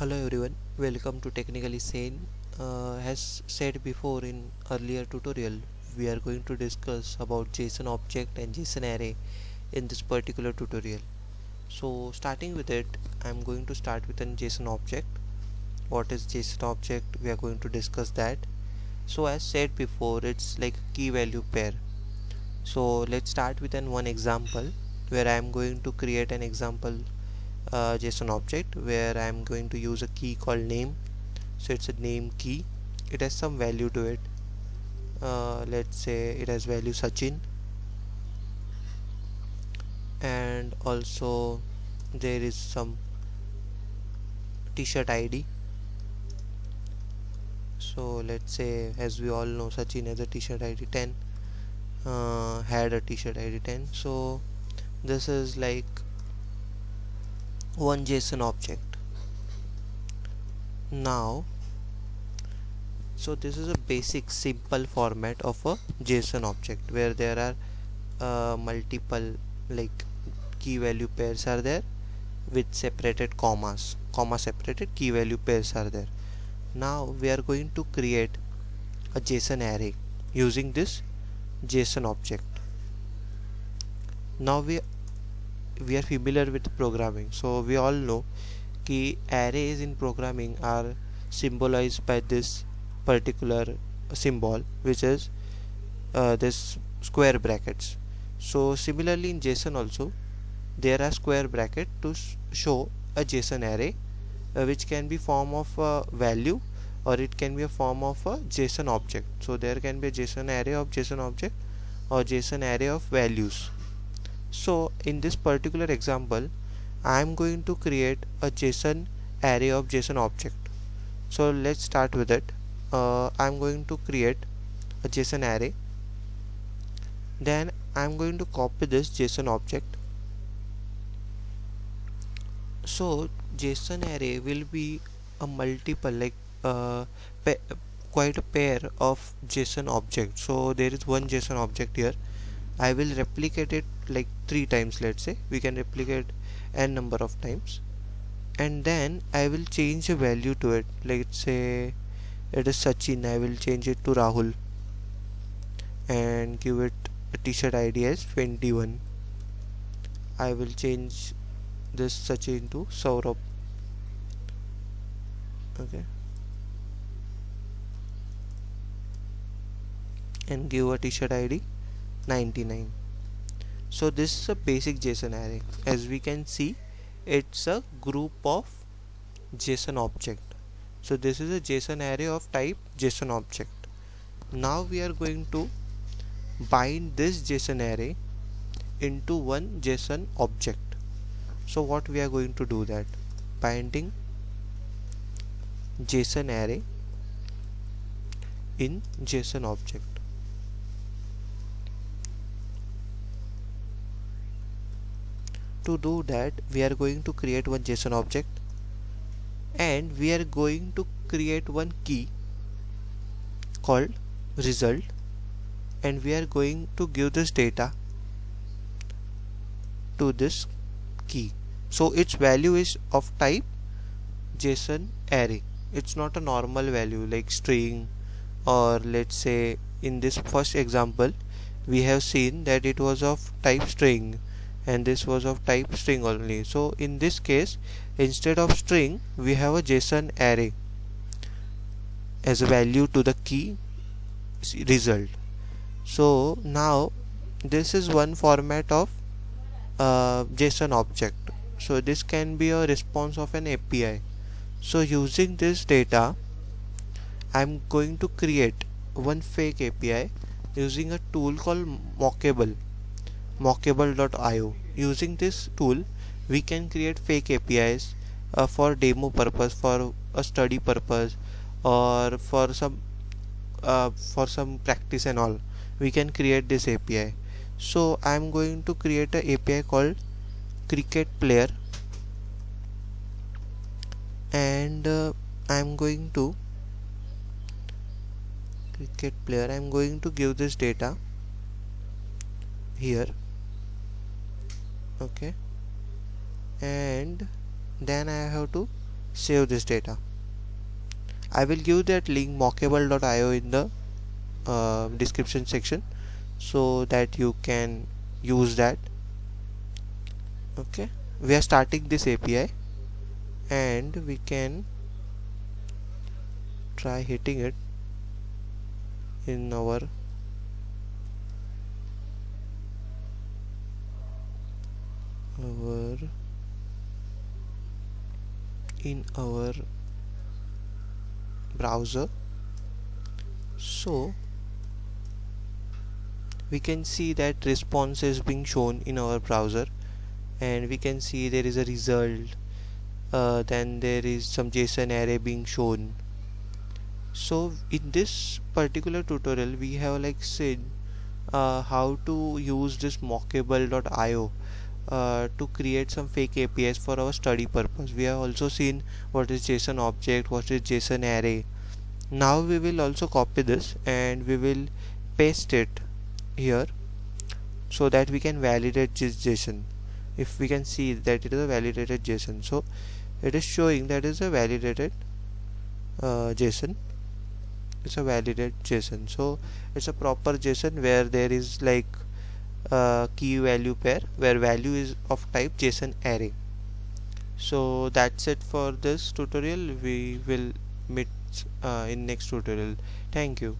Hello everyone, welcome to Technically Sane. As said before in earlier tutorial, we are going to discuss about JSON object and JSON array in this particular tutorial. So starting with it, I'm going to start with an JSON object. What is JSON object? We are going to discuss that. So as said before, it's like a key value pair. So let's start with one example where I'm going to create an example JSON object where I'm going to use a key called name. So it's a name key. It has some value to it. Let's say it has value Sachin, and also there is some t-shirt ID. So let's say, as we all know, Sachin has a t-shirt ID 10, had a t-shirt ID 10. So this is like one JSON object. Now, so this is a basic simple format of a JSON object where there are multiple like key value pairs are there with separated comma separated key value pairs are there. Now we are going to create a JSON array using this JSON object. Now we are familiar with programming, so we all know कि arrays in programming are symbolized by this particular symbol, which is this square brackets. So similarly in JSON also there are square bracket to show a JSON array, which can be form of a value or it can be a form of a JSON object. So there can be a JSON array of JSON object or JSON array of values. So in this particular example I am going to create a JSON array of JSON object. So let's start with it. I am going to create a JSON array. Then I am going to copy this JSON object. So JSON array will be a multiple like quite a pair of JSON objects. So there is one JSON object here. I will replicate it like 3 times. Let's say we can replicate n number of times, and then I will change a value to it. Let's say it is Sachin. I will change it to Rahul and give it a t-shirt ID as 21. I will change this Sachin to Saurabh. Okay, and give a t-shirt ID 99. So this is a basic JSON array. As we can see, it's a group of JSON object. So this is a JSON array of type JSON object. Now we are going to bind this JSON array into one JSON object. So what we are going to do that? Binding JSON array in JSON object. To do that, we are going to create one JSON object and we are going to create one key called result, and we are going to give this data to this key. So its value is of type JSON array. It's not a normal value like string, or let's say in this first example we have seen that it was of type string and this was of type string only. So in this case, instead of string we have a JSON array as a value to the key result. So now this is one format of JSON object. So this can be a response of an API. So using this data, I'm going to create one fake API using a tool called mockable.io. Using this tool we can create fake APIs for demo purpose, for a study purpose, or for some practice and all. We can create this API. So I'm going to create an API called cricket player, and I'm going to give this data here. Okay, and then I have to save this data. I will give that link mockable.io in the description section so that you can use that. Okay, we are starting this API and we can try hitting it in our browser. So we can see that response is being shown in our browser, and we can see there is a result, then there is some JSON array being shown. So in this particular tutorial we have like said how to use this mockable.io to create some fake APIs for our study purpose. We have also seen what is JSON object, what is JSON array. Now we will also copy this and we will paste it here so that we can validate this JSON. If we can see that it is a validated JSON, so it is showing that is a validated JSON. It's a validated JSON, so it's a proper JSON where there is like key value pair where value is of type JSON array. So that's it for this tutorial. We will meet in next tutorial. Thank you.